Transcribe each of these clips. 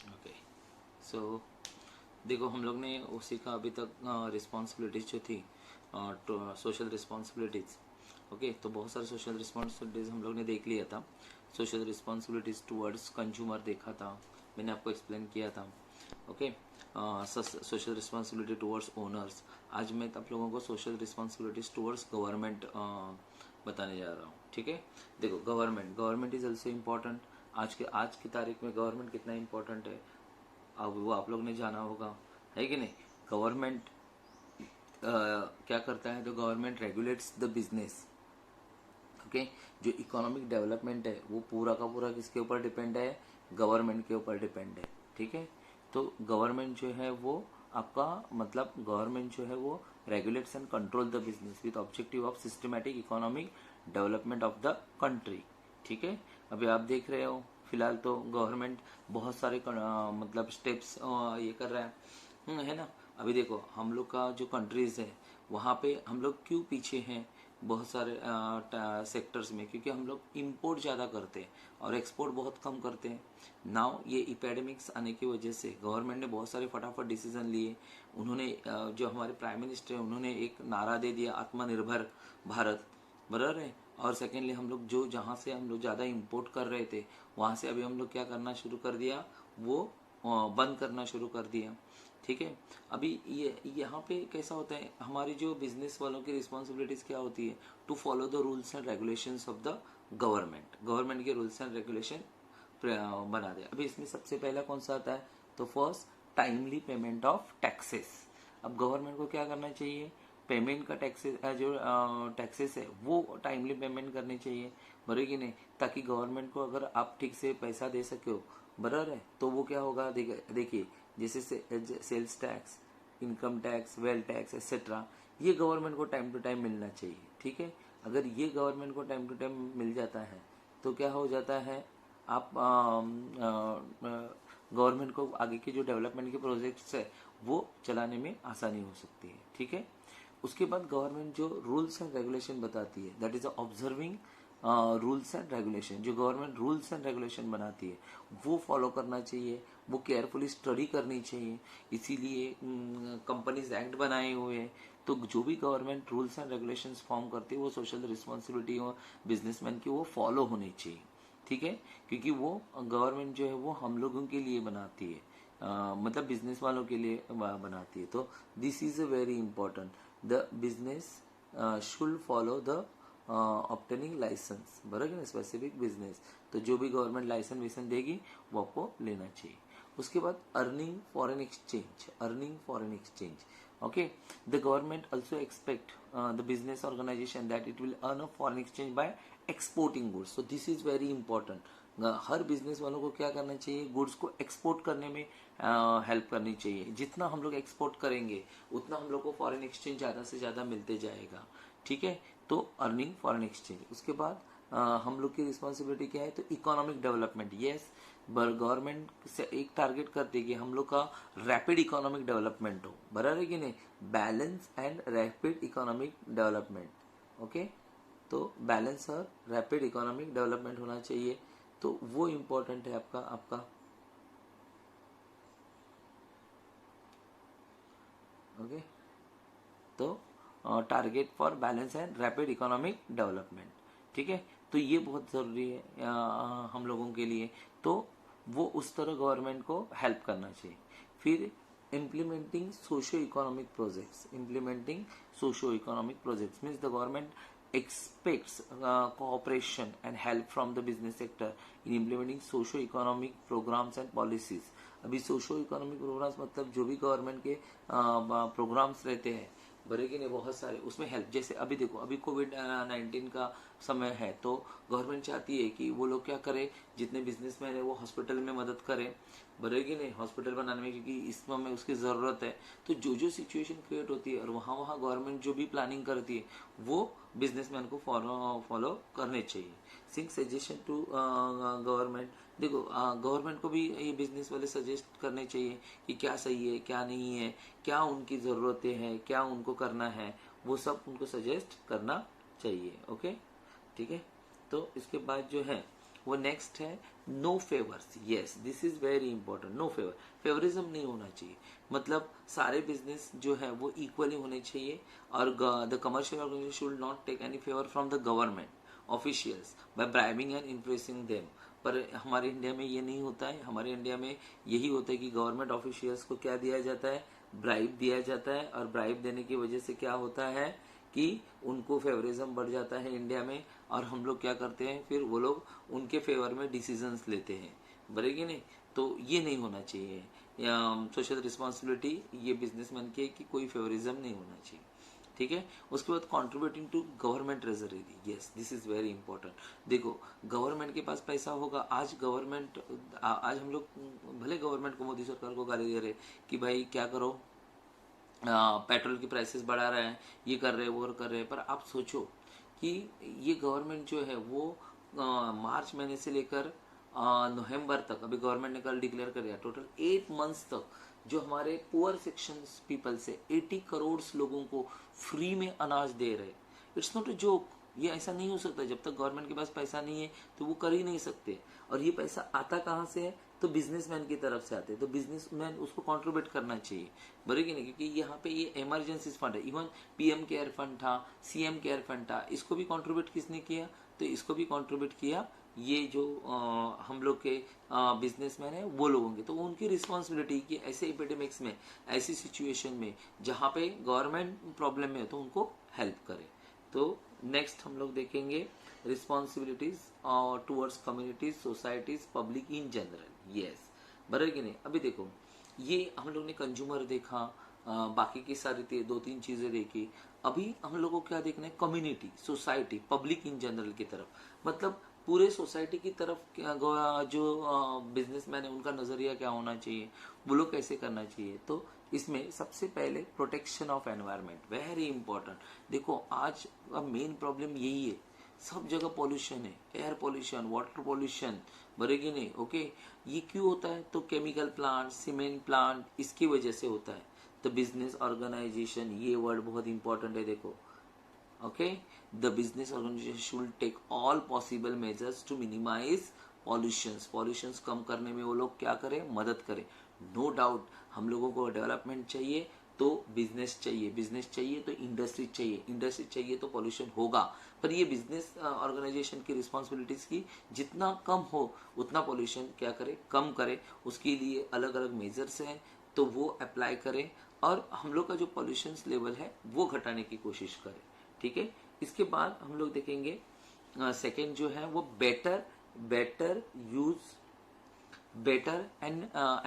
Okay, सो देखो हम लोग ने वो सीखा अभी तक रिस्पॉन्सिबिलिटीज जो थी, सोशल रिस्पॉन्सिबिलिटीज। ओके, तो बहुत सारे सोशल रिस्पॉन्सिबिलिटीज हम लोग ने देख लिया था। सोशल रिस्पॉन्सिबिलिटीज टूवर्ड्स कंज्यूमर देखा था, मैंने आपको एक्सप्लेन किया था। Okay, social responsibility towards owners. आज मैं आप लोगों को सोशल रिस्पॉन्सिबिलिटीज टूवर्ड्स गवर्नमेंट बताने जा रहा हूँ। ठीक है, देखो गवर्नमेंट इज ऑल्सो इम्पोर्टेंट। आज की तारीख में गवर्नमेंट कितना इम्पोर्टेंट है, अब वो आप लोग ने जाना होगा, है कि नहीं। गवर्नमेंट क्या करता है, तो government regulates the business. Okay, जो इकोनॉमिक डेवलपमेंट है वो पूरा का पूरा किसके ऊपर डिपेंड है, गवर्नमेंट के ऊपर डिपेंड है। ठीक है, तो गवर्नमेंट जो है वो आपका मतलब गवर्नमेंट जो है वो regulates and control the business with objective of systematic economic development of the country. ठीक है, अभी आप देख रहे हो फिलहाल तो गवर्नमेंट बहुत सारे मतलब स्टेप्स ये कर रहा है, है ना। अभी देखो हम लोग का जो कंट्रीज है वहाँ पे हम लोग क्यों पीछे हैं बहुत सारे सेक्टर्स में, क्योंकि हम लोग इंपोर्ट ज़्यादा करते हैं और एक्सपोर्ट बहुत कम करते हैं। नाउ ये इपेडेमिक्स आने की वजह से गवर्नमेंट ने बहुत सारे फटाफट डिसीजन लिए। उन्होंने जो हमारे प्राइम मिनिस्टर है उन्होंने एक नारा दे दिया, आत्मनिर्भर भारत, बराबर है। और सेकेंडली हम लोग जो जहाँ से हम लोग ज़्यादा इंपोर्ट कर रहे थे वहाँ से अभी हम लोग क्या करना शुरू कर दिया, वो बंद करना शुरू कर दिया। ठीक है, अभी ये यहाँ पे कैसा होता है, हमारी जो बिजनेस वालों की रिस्पॉन्सिबिलिटीज क्या होती है, to follow the rules and regulations of the government के रूल्स एंड रेगुलेशन बना दे। अभी इसमें सबसे पहला कौन सा आता है, तो first timely payment of taxes. अब गवर्नमेंट को क्या करना चाहिए, पेमेंट का टैक्सेस जो टैक्सेस है वो टाइमली पेमेंट करनी चाहिए, बराबर कि नहीं, ताकि गवर्नमेंट को अगर आप ठीक से पैसा दे सके हो, बराबर है, तो वो क्या होगा, देखिए जैसे sales tax, income tax, wealth tax etcetera, ये गवर्नमेंट को टाइम टू टाइम मिलना चाहिए। ठीक है, अगर ये गवर्नमेंट को टाइम टू टाइम मिल जाता है तो क्या हो जाता है, आप गवर्नमेंट को आगे के जो डेवलपमेंट के प्रोजेक्ट्स है वो चलाने में आसानी हो सकती है। ठीक है, उसके बाद गवर्नमेंट जो रूल्स एंड रेगुलेशन बताती है, that is observing rules and regulation. जो गवर्नमेंट रूल्स एंड रेगुलेशन बनाती है वो फॉलो करना चाहिए, वो केयरफुली स्टडी करनी चाहिए। इसीलिए कंपनीज एक्ट बनाए हुए हैं। तो जो भी government rules and regulations form करती है वो सोशल रिस्पॉन्सिबिलिटी बिजनेसमैन की वो फॉलो होनी चाहिए। ठीक है, क्योंकि वो गवर्नमेंट जो है वो हम लोगों के लिए बनाती है, मतलब बिजनेस वालों के लिए बनाती है। तो this is a very important, the business should follow the obtaining licence, बराबर, स्पेसिफिक बिजनेस। तो जो भी गवर्नमेंट लाइसेंस विसन देगी वो आपको लेना चाहिए। उसके बाद earning foreign exchange. Okay, the government also expect the business organisation that it will earn a foreign exchange by exporting goods. So this is very important. हर बिजनेस वालों को क्या करना चाहिए, गुड्स को एक्सपोर्ट करने में हेल्प करनी चाहिए। जितना हम लोग एक्सपोर्ट करेंगे उतना हम लोग को फॉरेन एक्सचेंज ज़्यादा से ज़्यादा मिलते जाएगा। ठीक है, तो अर्निंग फॉरेन एक्सचेंज। उसके बाद हम लोग की रिस्पॉन्सिबिलिटी क्या है, तो इकोनॉमिक डेवलपमेंट। यस, गवर्नमेंट से एक टारगेट करती है कि हम लोग का रैपिड इकोनॉमिक डेवलपमेंट हो, बराबर है कि नहीं, balance and rapid economic development. Okay, तो बैलेंस और रैपिड इकोनॉमिक डेवलपमेंट होना चाहिए, तो वो इम्पोर्टेंट है आपका आपका ओके, तो target for balance and rapid economic development. ठीक है, तो ये बहुत ज़रूरी है हम लोगों के लिए। तो वो उस तरह गवर्नमेंट को हेल्प करना चाहिए। फिर implementing socio economic projects means the government expects cooperation and help from the business sector in implementing socio-economic programs and policies। अभी सोशो इकोनॉमिक प्रोग्राम्स मतलब जो भी गवर्नमेंट के प्रोग्राम्स रहते हैं, बड़े की नहीं बहुत सारे, उसमें हेल्प। जैसे अभी देखो अभी कोविड-19 का समय है, तो गवर्नमेंट चाहती है कि वो लोग क्या करे, जितने बिजनेसमैन है वो हॉस्पिटल में मदद करें, बड़े की नहीं, हॉस्पिटल बनाने में, क्योंकि इस समय उसकी ज़रूरत है। तो जो जो सिचुएशन क्रिएट होती है और वहाँ वहाँ गवर्नमेंट जो भी प्लानिंग करती है वो बिजनेसमैन को फॉलो करने चाहिए। Sink suggestion to government. देखो गवर्नमेंट को भी ये बिजनेस वाले सजेस्ट करने चाहिए कि क्या सही है क्या नहीं है, क्या उनकी ज़रूरतें हैं, क्या उनको करना है, वो सब उनको सजेस्ट करना चाहिए। ओके, ठीक है, तो इसके बाद जो है वो नेक्स्ट है no favours. Yes, this is very important. No favour, favouritism नहीं होना चाहिए। मतलब सारे बिजनेस जो है वो इक्वली होने चाहिए और the commercial organisation should not take any favour from the government officials by bribing and influencing them. पर हमारे इंडिया में ये नहीं होता है। हमारे इंडिया में यही होता है कि गवर्नमेंट ऑफिशियल्स को क्या दिया जाता है, ब्राइब दिया जाता है, और ब्राइब देने की वजह से क्या होता है कि उनको फेवरिज्म बढ़ जाता है इंडिया में, और हम लोग क्या करते हैं, फिर वो लोग उनके फेवर में डिसीजंस लेते हैं, बरेगी नहीं। तो ये नहीं होना चाहिए। सोशल रिस्पॉन्सिबिलिटी ये बिजनेसमैन की है कि कोई फेवरिज्म नहीं होना चाहिए, ठीक है। उसके बाद contributing to government treasury, yes this is very important. देखो गवर्नमेंट के पास पैसा होगा, आज गवर्नमेंट, आज हम लोग भले गवर्नमेंट को, मोदी सरकार को गाली दे रहे कि भाई क्या करो, पेट्रोल की प्राइसेस बढ़ा रहे हैं, ये कर रहे हैं, वो कर रहे हैं, पर आप सोचो कि ये गवर्नमेंट जो है वो मार्च महीने से लेकर नवंबर तक, अभी गवर्नमेंट ने कल डिक्लेयर कर दिया, टोटल 8 मंथ्स तक जो हमारे पुअर सेक्शन पीपल से 80 करोड़ लोगों को फ्री में अनाज दे रहे। It's not a joke. ये ऐसा नहीं हो सकता, जब तक गवर्नमेंट के पास पैसा नहीं है तो वो कर ही नहीं सकते। और ये पैसा आता कहाँ से है, तो बिजनेसमैन की तरफ से आते हैं, तो बिजनेसमैन उसको कंट्रीब्यूट करना चाहिए, बराबर नहीं, क्योंकि यहाँ पे ये इमरजेंसी फंड है। इवन पीएम केयर फंड था, सीएम केयर फंड था, इसको भी कंट्रीब्यूट किसने किया, तो इसको भी कंट्रीब्यूट किया ये जो हम लोग के बिजनेसमैन है वो लोग होंगे। तो उनकी रिस्पॉन्सिबिलिटी कि ऐसे एपिडेमिक्स में, ऐसी सिचुएशन में जहाँ पे गवर्नमेंट प्रॉब्लम में है तो उनको हेल्प करे। तो नेक्स्ट हम लोग देखेंगे responsibilities towards communities, societies, public in general. Yes, बराबर कि नहीं। अभी देखो ये हम लोग ने कंज्यूमर देखा, बाकी की सारी 2-3 चीजें देखी। अभी हम लोग को क्या देखना है, community, society, public in general की तरफ, मतलब पूरे सोसाइटी की तरफ जो बिजनेसमैन है उनका नजरिया क्या होना चाहिए, वो लोग कैसे करना चाहिए। तो इसमें सबसे पहले protection of environment, very important. देखो आज अब मेन प्रॉब्लम यही है, सब जगह पॉल्यूशन है, एयर पॉल्यूशन, वाटर पॉल्यूशन, बरेगी नहीं, ओके। ये क्यों होता है, तो केमिकल प्लांट, सीमेंट प्लांट, इसकी वजह से होता है। तो बिजनेस ऑर्गेनाइजेशन, ये वर्ड बहुत इंपॉर्टेंट है, देखो, okay, the business organization should take all possible measures to minimize pollutions कम करने में वो लोग क्या करें, मदद करें। नो डाउट हम लोगों को डेवलपमेंट चाहिए तो बिजनेस चाहिए तो इंडस्ट्री चाहिए तो पॉल्यूशन होगा। पर ये बिजनेस ऑर्गेनाइजेशन की रिस्पॉन्सिबिलिटीज की जितना कम हो उतना पॉल्यूशन क्या करे, कम करे। उसके लिए अलग अलग मेजर्स हैं तो वो अप्लाई करें और हम लोग का जो पॉल्यूशन लेवल है वो घटाने की कोशिश करें, ठीक है। इसके बाद हम लोग देखेंगे सेकेंड जो है वो better and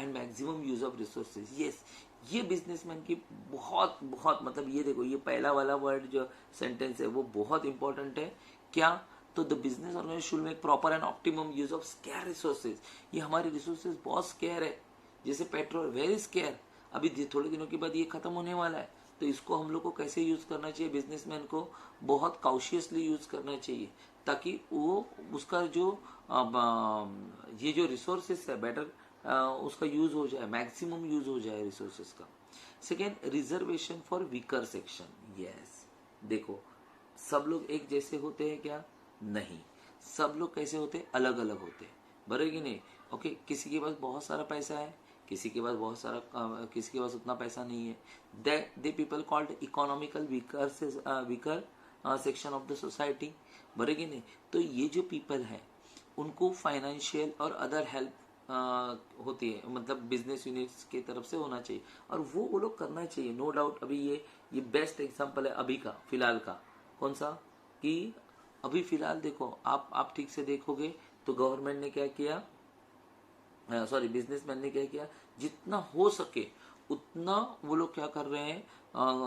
maximum use of resources. Yes, ये बिजनेसमैन की बहुत बहुत, मतलब ये देखो ये पहला वाला वर्ड जो सेंटेंस है वो बहुत इंपॉर्टेंट है। क्या, तो the business organisation should make proper and optimum use of scarce resources. ये हमारे रिसोर्सेज बहुत स्केयर है, जैसे पेट्रोल वेरी स्केयर, अभी थोड़े दिनों के बाद ये खत्म होने वाला है। तो इसको हम लोग को कैसे यूज करना चाहिए, बिजनेसमैन को बहुत कॉशियसली यूज करना चाहिए ताकि वो उसका जो ये जो रिसोर्सेस है बेटर उसका यूज हो जाए, मैक्सिमम यूज हो जाए रिसोर्सेस का। Second, reservation for weaker section. Yes, देखो सब लोग एक जैसे होते हैं क्या, नहीं, सब लोग कैसे होते हैं, अलग अलग होते हैं, बराबर कि नहीं, ओके। किसी के पास बहुत सारा पैसा है, किसी के पास किसी के पास उतना पैसा नहीं है। They people called economical weaker section of the society, बराबर कि नहीं। तो ये जो पीपल है उनको फाइनेंशियल और अदर हेल्प होती है, मतलब बिजनेस यूनिट्स की तरफ से होना चाहिए और वो लोग करना चाहिए, नो डाउट। अभी ये बेस्ट एग्जांपल है अभी का, फिलहाल का, कौन सा, कि अभी फिलहाल देखो आप ठीक से देखोगे तो गवर्नमेंट ने क्या किया, बिजनेसमैन ने क्या किया, जितना हो सके उतना वो लोग क्या कर रहे हैं,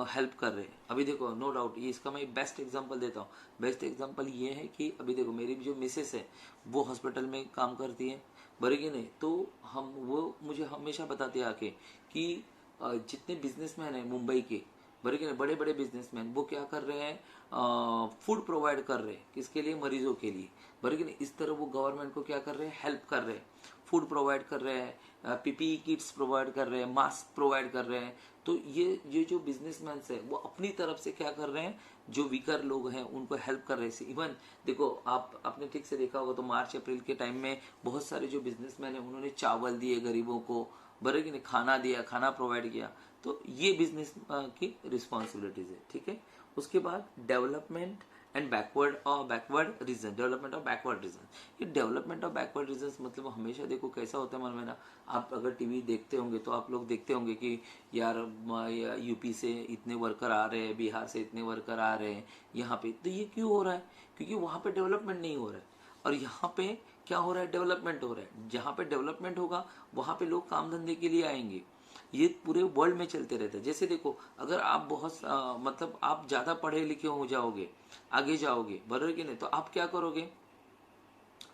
हेल्प कर रहे हैं। अभी देखो नो डाउट ये इसका मैं बेस्ट एग्जांपल देता हूँ। बेस्ट एग्जांपल ये है कि अभी देखो मेरी जो मिसेस है वो हॉस्पिटल में काम करती है, बराबर कि नहीं। तो वो मुझे हमेशा बताते आके कि जितने बिजनेसमैन है मुंबई के, बड़े के बड़े बड़े बिजनेसमैन, वो क्या कर रहे हैं, फूड प्रोवाइड कर रहे हैं, किसके लिए, मरीजों के लिए, बड़े के इस तरह वो गवर्नमेंट को क्या कर रहे हैं, हेल्प कर रहे हैं, फूड प्रोवाइड कर रहे हैं, पीपीई किट्स प्रोवाइड कर रहे हैं, मास्क प्रोवाइड कर रहे हैं। तो ये जो बिजनेसमैन है वो अपनी तरफ से क्या कर रहे हैं, जो वीकर लोग हैं उनको हेल्प कर रहे थे। इवन देखो आपने ठीक से देखा होगा तो मार्च अप्रैल के टाइम में बहुत सारे जो बिजनेसमैन है उन्होंने चावल दिए गरीबों को, बराबर कि नहीं, खाना दिया, खाना प्रोवाइड किया। तो ये बिजनेस की रिस्पॉन्सिबिलिटीज है, ठीक है। उसके बाद development and backward region, development of backward region. ये डेवलपमेंट ऑफ बैकवर्ड रीजन मतलब हमेशा देखो कैसा होता है मन में ना, आप अगर टीवी देखते होंगे तो आप लोग देखते होंगे कि यार यूपी से इतने वर्कर आ रहे हैं, बिहार से इतने वर्कर आ रहे हैं यहाँ पे, तो ये क्यों हो रहा है? क्योंकि वहाँ पे डेवलपमेंट नहीं हो रहा है, और यहाँ पे क्या हो रहा है? डेवलपमेंट हो रहा है। जहाँ पे डेवलपमेंट होगा वहाँ पे लोग काम धंधे के लिए आएंगे। ये पूरे वर्ल्ड में चलते रहता है। जैसे देखो अगर आप बहुत मतलब आप ज्यादा पढ़े लिखे हो जाओगे, आगे जाओगे, बराबर कि नहीं, तो आप क्या करोगे?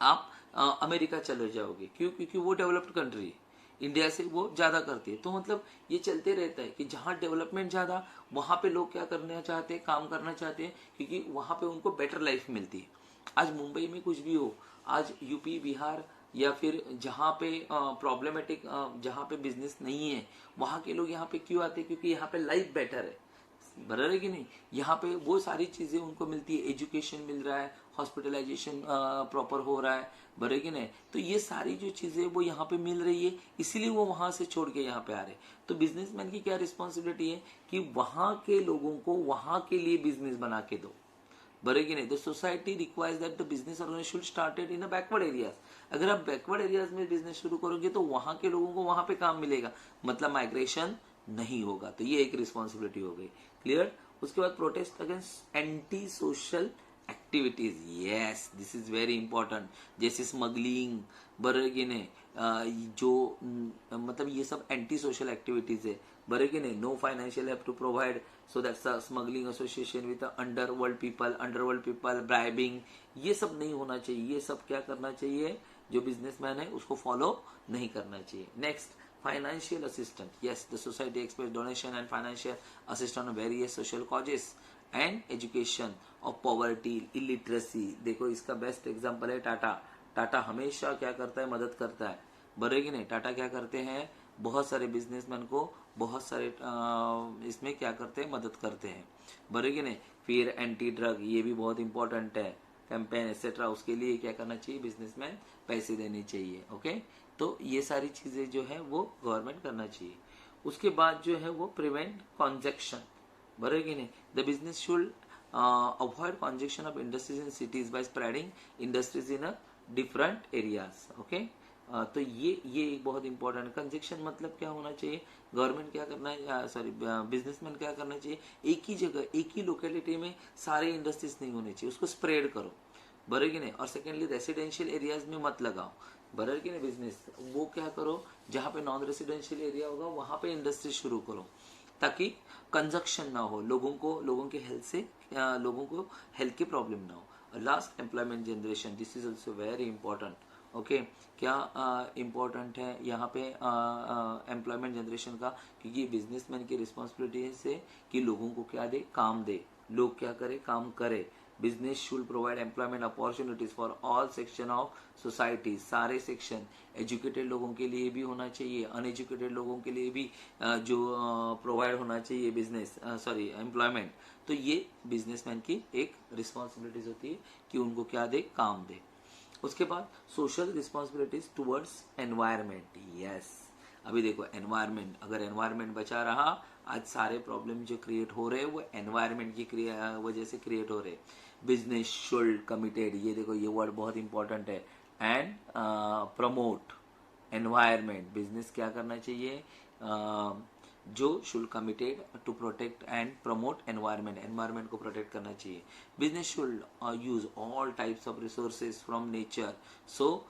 आप अमेरिका चले जाओगे। क्यों? क्योंकि वो डेवलप्ड कंट्री है, इंडिया से वो ज्यादा करती है। तो मतलब ये चलते रहता है कि जहाँ डेवलपमेंट ज्यादा, वहां पे लोग क्या करना चाहते हैं? काम करना चाहते हैं, क्योंकि वहां पे उनको बेटर लाइफ मिलती है। आज मुंबई में कुछ भी हो, आज यूपी बिहार या फिर जहाँ पे प्रॉब्लमेटिक, जहाँ पे बिजनेस नहीं है, वहां के लोग यहाँ पे क्यों आते हैं? क्योंकि यहाँ पे लाइफ बेटर है, बराबर है कि नहीं। यहाँ पे वो सारी चीजें उनको मिलती है, एजुकेशन मिल रहा है, हॉस्पिटलाइजेशन प्रॉपर हो रहा है, बराबर है कि नहीं। तो ये सारी जो चीजें वो यहाँ पे मिल रही है, इसीलिए वो वहां से छोड़ के यहाँ पे आ रहे। तो बिजनेसमैन की क्या रिस्पॉन्सिबिलिटी है कि वहां के लोगों को वहां के लिए बिजनेस बना के दो, बराबर कि नहीं। The society requires that the business organisation should started in backward areas. अगर आप बैकवर्ड एरियाज में बिजनेस शुरू करोगे तो वहां के लोगों को वहां पे काम मिलेगा, मतलब माइग्रेशन नहीं होगा। तो ये एक रिस्पॉन्सिबिलिटी हो गई, क्लियर। उसके बाद protest against anti social activities, yes this is very important. जैसे स्मगलिंग, बराबर कि नहीं, जो मतलब ये सब एंटी सोशल एक्टिविटीज है, बराबर कि नहीं। No financial help to provide, so that's smuggling association with underworld people, bribing, ये सब नहीं होना चाहिए। ये सब क्या करना चाहिए? जो बिजनेसमैन है उसको फॉलो नहीं करना चाहिए। Next, financial assistance, yes the society expects donation and financial assistance on various social causes and education of poverty, illiteracy। देखो इसका बेस्ट एग्जांपल है टाटा। टाटा हमेशा क्या करता है? मदद करता है, बराबर कि नहीं। टाटा क्या करते हैं? बहुत सारे बिजनेसमैन को बहुत सारे इसमें क्या करते हैं? मदद करते हैं, बराबर कि नहीं। फिर एंटी ड्रग, ये भी बहुत इंपॉर्टेंट है, कैंपेन एक्सेट्रा, उसके लिए क्या करना चाहिए? बिजनेसमैन पैसे देने चाहिए, ओके। तो ये सारी चीजें जो है वो गवर्नमेंट करना चाहिए। उसके बाद जो है वो प्रिवेंट कॉन्जेक्शन, बराबर कि नहीं। The business should avoid congestion of industries in cities by spreading industries in a different areas, okay. तो ये एक बहुत इंपॉर्टेंट। कंजेक्शन मतलब क्या होना चाहिए? गवर्नमेंट क्या करना है, सॉरी बिजनेसमैन क्या करना चाहिए? एक ही जगह, एक ही लोकेलिटी में सारे इंडस्ट्रीज नहीं होने चाहिए, उसको स्प्रेड करो, बराबर कि नहीं। और सेकेंडली रेसिडेंशियल एरियाज में मत लगाओ, बराबर कि नहीं। बिजनेस वो क्या करो, जहाँ पे नॉन रेसिडेंशियल एरिया होगा वहां पे इंडस्ट्री शुरू करो, ताकि कंजक्शन ना हो, लोगों के हेल्थ से लोगों को हेल्थ की प्रॉब्लम ना हो। Last, employment generation, this is also very important, okay. क्या इम्पोर्टेंट है यहाँ पे एम्प्लॉयमेंट जनरेशन का? क्योंकि बिजनेसमैन की रिस्पॉन्सिबिलिटी है कि लोगों को क्या दे? काम दे, लोग क्या करे? काम करे। Business should provide employment opportunities for all section of society, सारे सेक्शन। एजुकेटेड लोगों के लिए भी होना चाहिए, अनएजुकेटेड लोगों के लिए भी जो प्रोवाइड होना चाहिए बिजनेस, सॉरी एम्प्लॉयमेंट। तो ये बिजनेसमैन की एक रिस्पॉन्सिबिलिटीज होती है कि उनको क्या दे? काम दे। उसके बाद social responsibilities towards environment, yes. अभी देखो एनवायरमेंट, अगर एनवायरमेंट बचा रहा, आज सारे प्रॉब्लम जो क्रिएट हो रहे हैं वो एनवायरमेंट की वजह से क्रिएट हो रहे हैं। बिजनेस शुड कमिटेड, ये देखो ये वर्ड बहुत इंपॉर्टेंट है, एंड प्रमोट एनवायरमेंट। बिजनेस क्या करना चाहिए? जो should committed to protect and promote environment, environment को प्रोटेक्ट करना चाहिए। Business should use all types of resources from nature, so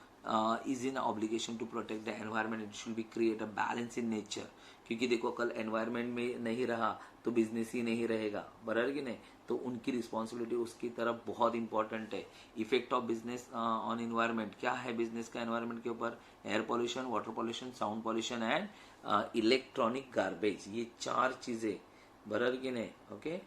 is in obligation to protect the environment, it should be create a balance in nature. क्योंकि देखो कल environment में नहीं रहा तो बिजनेस ही नहीं रहेगा, बराबर कि नहीं। तो उनकी रिस्पॉन्सिबिलिटी उसकी तरफ बहुत इंपॉर्टेंट है। Effect of business on environment, क्या है बिजनेस का एनवायरमेंट के ऊपर? Air pollution, water pollution, sound pollution and electronic garbage, ये चार चीजें, बराबर कि नहीं, ओके।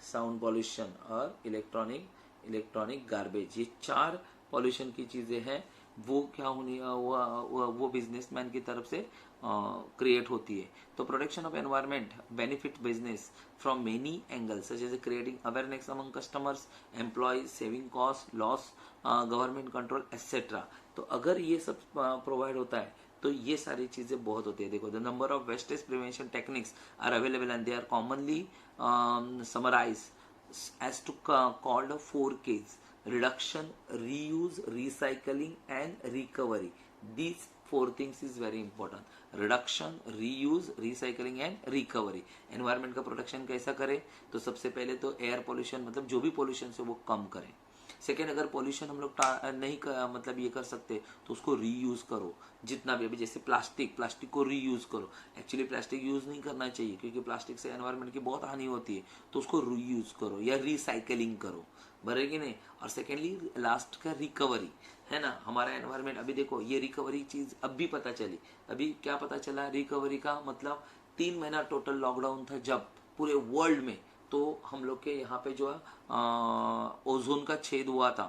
साउंड पॉल्यूशन और इलेक्ट्रॉनिक गार्बेज, ये चार पॉल्यूशन की चीजें हैं वो क्या होनी वो बिजनेसमैन की तरफ से क्रिएट होती है। तो protection of environment benefit business from many angles such as creating awareness among customers, employees, saving cost, loss, government control etcetera. तो अगर ये सब प्रोवाइड होता है तो ये सारी चीजें बहुत होती है। देखो, the number of wastage prevention techniques are available and they are commonly summarise as to called 4Ks: reduction, reuse, recycling and recovery. These four things is very important. Reduction, reuse, recycling and recovery. Environment का protection कैसा करें? तो सबसे पहले तो air pollution, मतलब जो भी पोल्यूशन है वो कम करें। सेकेंड, अगर पॉल्यूशन हम लोग नहीं मतलब ये कर सकते तो उसको रीयूज करो जितना भी। अभी जैसे प्लास्टिक को रीयूज करो। एक्चुअली प्लास्टिक यूज नहीं करना चाहिए क्योंकि प्लास्टिक से एनवायरनमेंट की बहुत हानि होती है, तो उसको रीयूज करो या रिसाइकलिंग करो, बराबर कि नहीं। और सेकेंडली लास्ट का रिकवरी है ना। हमारा एनवायरनमेंट, अभी देखो ये रिकवरी चीज अब भी पता चली। अभी क्या पता चला रिकवरी का मतलब? 3 महीना टोटल लॉकडाउन था जब पूरे वर्ल्ड में, तो हम लोग के यहाँ पे जो है ओजोन का छेद हुआ था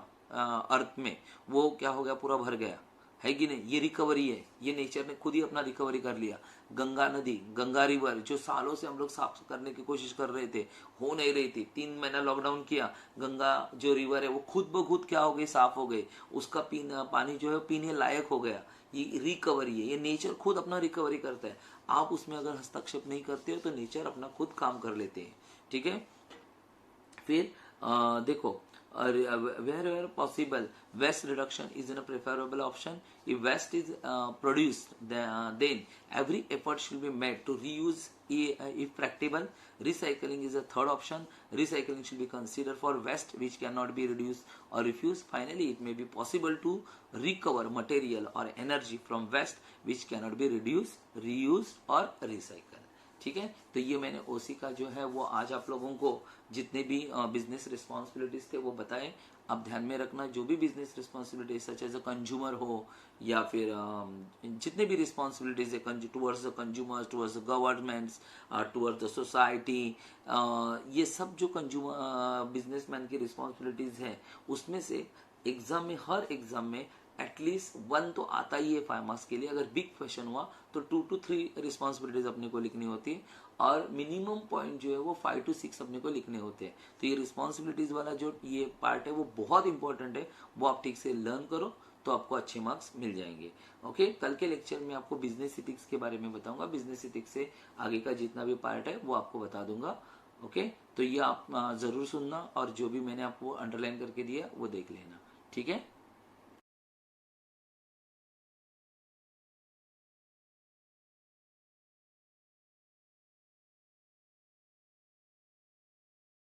अर्थ में, वो क्या हो गया? पूरा भर गया, है कि नहीं। ये रिकवरी है, ये नेचर ने खुद ही अपना रिकवरी कर लिया। गंगा नदी, गंगा रिवर जो सालों से हम लोग साफ करने की कोशिश कर रहे थे, हो नहीं रही थी, 3 महीना लॉकडाउन किया, गंगा जो रिवर है वो खुद ब खुद क्या हो गई? साफ हो गई। उसका पानी जो है पीने लायक हो गया। ये रिकवरी है, ये नेचर खुद अपना रिकवरी करता है। आप उसमें अगर हस्तक्षेप नहीं करते हो तो नेचर अपना खुद काम कर लेते हैं, ठीक है। फिर देखो, wherever possible waste reduction is a preferable option. If waste is produced, then every effort should be made to reuse if practicable. Recycling is a third option. Recycling should be considered for waste which cannot be reduced or refused. Finally, it may be possible to recover material or energy from waste which cannot be reduced, reused or recycled. ठीक है। तो ये मैंने ओसी का जो है वो आज आप लोगों को जितने भी बिजनेस रिस्पॉन्सिबिलिटीज थे वो बताए। अब ध्यान में रखना, जो भी business responsibilities such as a consumer हो या फिर जितने भी रिस्पॉन्सिबिलिटीज है towards the consumers, towards the governments, towards the society, ये सब जो कंज्यूमर बिजनेसमैन की रिस्पॉन्सिबिलिटीज है, उसमें से एग्जाम में, हर एग्जाम में एटलीस्ट 1 तो आता ही है 5 मार्क्स के लिए। अगर बिग क्वेश्चन हुआ तो 2 to 3 रिस्पॉन्सिबिलिटीज अपने को लिखनी होती है और मिनिमम पॉइंट जो है वो 5 to 6 अपने को लिखने होते हैं। तो ये रिस्पॉन्सिबिलिटीज वाला जो ये पार्ट है वो बहुत इंपॉर्टेंट है, वो आप ठीक से लर्न करो तो आपको अच्छे मार्क्स मिल जाएंगे। ओके, कल के लेक्चर में आपको बिजनेस इथिक्स के बारे में बताऊंगा। बिजनेस इथिक्स से आगे का जितना भी पार्ट है वो आपको बता दूंगा। ओके, तो ये आप जरूर सुनना और जो भी मैंने आपको अंडरलाइन करके दिया वो देख लेना, ठीक है।